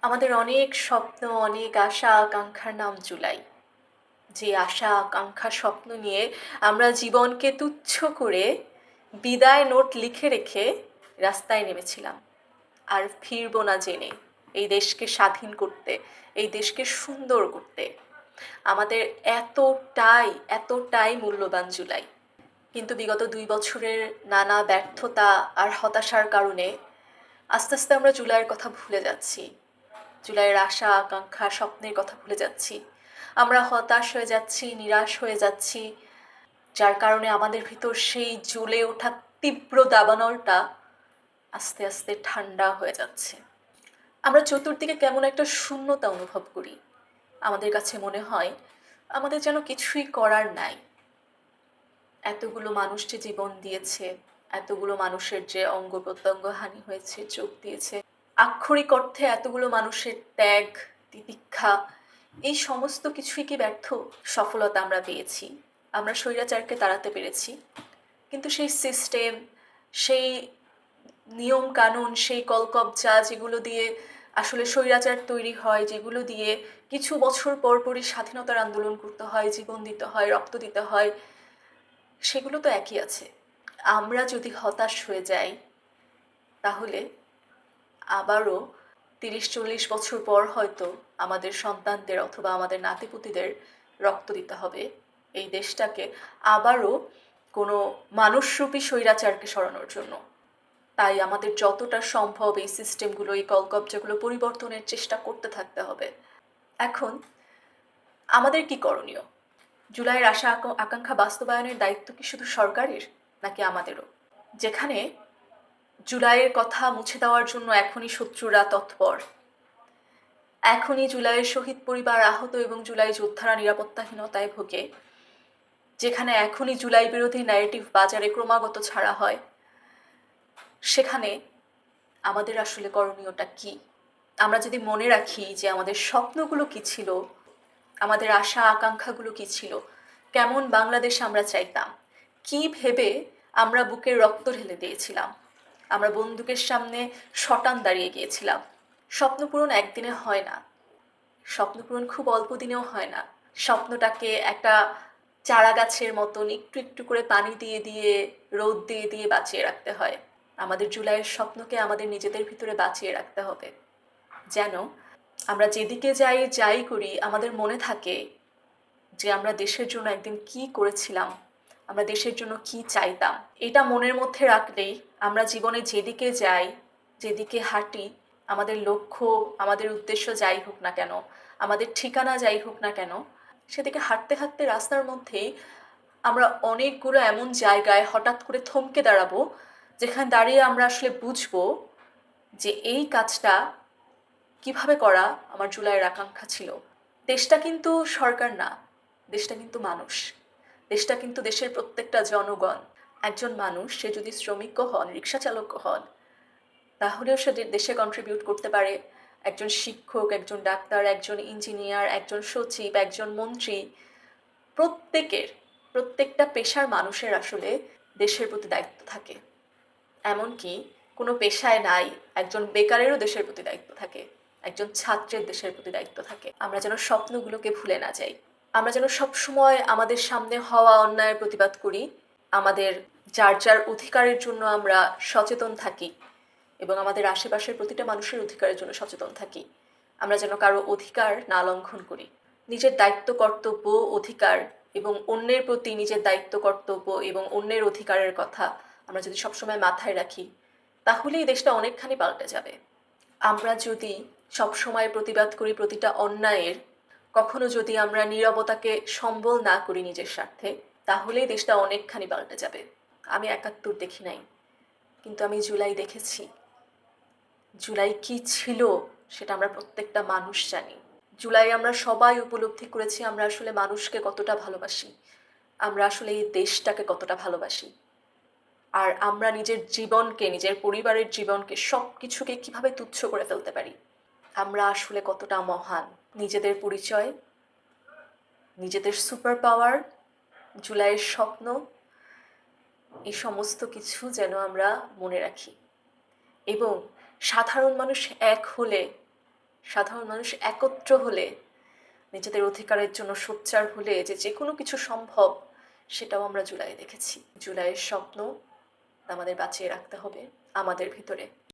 আমাদের অনেক স্বপ্ন, অনেক আশা আকাঙ্ক্ষার নাম জুলাই। যে আশা আকাঙ্ক্ষা স্বপ্ন নিয়ে আমরা জীবনকে তুচ্ছ করে বিদায় নোট লিখে রেখে রাস্তায় নেমেছিলাম। আর ফিরবো না জেনে এই দেশকে স্বাধীন করতে, এই দেশকে সুন্দর করতে। আমাদের এতটাই এতটাই মূল্যবান জুলাই। কিন্তু বিগত ২ বছরের নানা ব্যর্থতা আর হতাশার কারণে আস্তে আস্তে আমরা জুলাইয়ের কথা ভুলে যাচ্ছি। জুলাইয়ের আশা আকাঙ্ক্ষা স্বপ্নের কথা ভুলে যাচ্ছি। আমরা হতাশ হয়ে যাচ্ছি, নিরাশ হয়ে যাচ্ছি, যার কারণে আমাদের ভিতর সেই জ্বলে ওঠা তীব্র দাবানলটা আস্তে আস্তে ঠান্ডা হয়ে যাচ্ছে। আমরা চতুর্দিকে কেমন একটা শূন্যতা অনুভব করি। আমাদের কাছে মনে হয় আমাদের যেন কিছুই করার নাই। এতগুলো মানুষ যে জীবন দিয়েছে, এতগুলো মানুষের যে অঙ্গ প্রত্যঙ্গ হানি হয়েছে, চোখ দিয়েছে, আক্ষরিক অর্থে এতগুলো মানুষের ত্যাগ, তিতিক্ষা, এই সমস্ত কিছুই কি ব্যর্থ? সফলতা আমরা পেয়েছি, আমরা স্বৈরাচারকে তাড়াতে পেরেছি, কিন্তু সেই সিস্টেম, সেই নিয়ম কানুন, সেই কলকবজা যেগুলো দিয়ে আসলে স্বৈরাচার তৈরি হয়, যেগুলো দিয়ে কিছু বছর পর পরই স্বাধীনতার আন্দোলন করতে হয়, জীবন দিতে হয়, রক্ত দিতে হয়, সেগুলো তো একই আছে। আমরা যদি হতাশ হয়ে যাই, তাহলে আবারও ৩০-৪০ বছর পর হয়তো আমাদের সন্তানদের অথবা আমাদের নাতিপুতিদের রক্ত দিতে হবে এই দেশটাকে আবারও কোনো মানুষরূপী স্বৈরাচারকে সরানোর জন্য। তাই আমাদের যতটা সম্ভব এই সিস্টেমগুলো, এই কলকবজাগুলো পরিবর্তনের চেষ্টা করতে থাকতে হবে। এখন আমাদের কি করণীয়? জুলাইয়ের আশা আকাঙ্ক্ষা বাস্তবায়নের দায়িত্ব কি শুধু সরকারের, নাকি আমাদেরও? যেখানে জুলাইয়ের কথা মুছে দেওয়ার জন্য এখনই শত্রুরা তৎপর, এখনই জুলাইয়ের শহীদ পরিবার আহত এবং জুলাই যোদ্ধারা নিরাপত্তাহীনতায় ভোগে, যেখানে এখনই জুলাই বিরোধী ন্যারেটিভ বাজারে ক্রমাগত ছাড়া হয়, সেখানে আমাদের আসলে করণীয়টা কি? আমরা যদি মনে রাখি যে আমাদের স্বপ্নগুলো কি ছিল, আমাদের আশা আকাঙ্ক্ষাগুলো কি ছিল, কেমন বাংলাদেশ আমরা চাইতাম, কি ভেবে আমরা বুকের রক্ত ঢেলে দিয়েছিলাম, আমরা বন্দুকের সামনে শটান দাঁড়িয়ে গিয়েছিলাম। স্বপ্ন পূরণ একদিনে হয় না, স্বপ্ন পূরণ খুব অল্প দিনেও হয় না। স্বপ্নটাকে একটা চারা গাছের মতন একটু একটু করে পানি দিয়ে দিয়ে, রোদ দিয়ে দিয়ে বাঁচিয়ে রাখতে হয়। আমাদের জুলাইয়ের স্বপ্নকে আমাদের নিজেদের ভিতরে বাঁচিয়ে রাখতে হবে, যেন আমরা যেদিকে যাই যাই করি আমাদের মনে থাকে যে আমরা দেশের জন্য একদিন কি করেছিলাম, আমরা দেশের জন্য কি চাইতাম। এটা মনের মধ্যে রাখলেই আমরা জীবনে যেদিকে যাই, যেদিকে হাঁটি, আমাদের লক্ষ্য, আমাদের উদ্দেশ্য যাই হোক না কেন, আমাদের ঠিকানা যাই হোক না কেন, সেদিকে হাঁটতে হাঁটতে রাস্তার মধ্যেই আমরা অনেকগুলো এমন জায়গায় হঠাৎ করে থমকে দাঁড়াবো, যেখানে দাঁড়িয়ে আমরা আসলে বুঝবো যে এই কাজটা কিভাবে করা আমার জুলাইয়ের আকাঙ্ক্ষা ছিল। দেশটা কিন্তু সরকার না, দেশটা কিন্তু মানুষ, দেশটা কিন্তু দেশের প্রত্যেকটা জনগণ। একজন মানুষ সে যদি শ্রমিকও হন, রিক্সা চালকও হন, তাহলেও সে দেশে কন্ট্রিবিউট করতে পারে। একজন শিক্ষক, একজন ডাক্তার, একজন ইঞ্জিনিয়ার, একজন সচিব, একজন মন্ত্রী, প্রত্যেকের, প্রত্যেকটা পেশার মানুষের আসলে দেশের প্রতি দায়িত্ব থাকে। এমনকি কোনো পেশায় নাই, একজন বেকারেরও দেশের প্রতি দায়িত্ব থাকে, একজন ছাত্রের দেশের প্রতি দায়িত্ব থাকে। আমরা যেন স্বপ্নগুলোকে ভুলে না যাই, আমরা যেন সবসময় আমাদের সামনে হওয়া অন্যায়ের প্রতিবাদ করি, আমাদের যার যার অধিকারের জন্য আমরা সচেতন থাকি এবং আমাদের আশেপাশের প্রতিটা মানুষের অধিকারের জন্য সচেতন থাকি। আমরা যেন কারো অধিকার না লঙ্ঘন করি। নিজের দায়িত্ব কর্তব্য, অধিকার এবং অন্যের প্রতি নিজের দায়িত্ব কর্তব্য এবং অন্যের অধিকারের কথা আমরা যদি সবসময় মাথায় রাখি, তাহলেই দেশটা অনেকখানি পাল্টে যাবে। আমরা যদি সবসময় প্রতিবাদ করি প্রতিটা অন্যায়ের, কখনো যদি আমরা নীরবতাকে সম্বল না করি নিজের স্বার্থে, তাহলেই দেশটা অনেকখানি পাল্টে যাবে। আমি ৭১ দেখি নাই, কিন্তু আমি জুলাই দেখেছি। জুলাই কি ছিল সেটা আমরা প্রত্যেকটা মানুষ জানি। জুলাই আমরা সবাই উপলব্ধি করেছি আমরা আসলে মানুষকে কতটা ভালোবাসি, আমরা আসলে এই দেশটাকে কতটা ভালোবাসি, আর আমরা নিজের জীবনকে, নিজের পরিবারের জীবনকে, সব কিছুকে কীভাবে তুচ্ছ করে ফেলতে পারি। আমরা আসলে কতটা মহান। নিজেদের পরিচয়, নিজেদের সুপার পাওয়ার, জুলাইয়ের স্বপ্ন, এই সমস্ত কিছু যেন আমরা মনে রাখি এবং সাধারণ মানুষ এক হলে সাধারণ মানুষ একত্র হলে, নিজেদের অধিকারের জন্য সোচ্চার হলে যে কোনো কিছু সম্ভব, সেটাও আমরা জুলাইয়ে দেখেছি। জুলাইয়ের স্বপ্ন আমাদের বাঁচিয়ে রাখতে হবে আমাদের ভিতরে।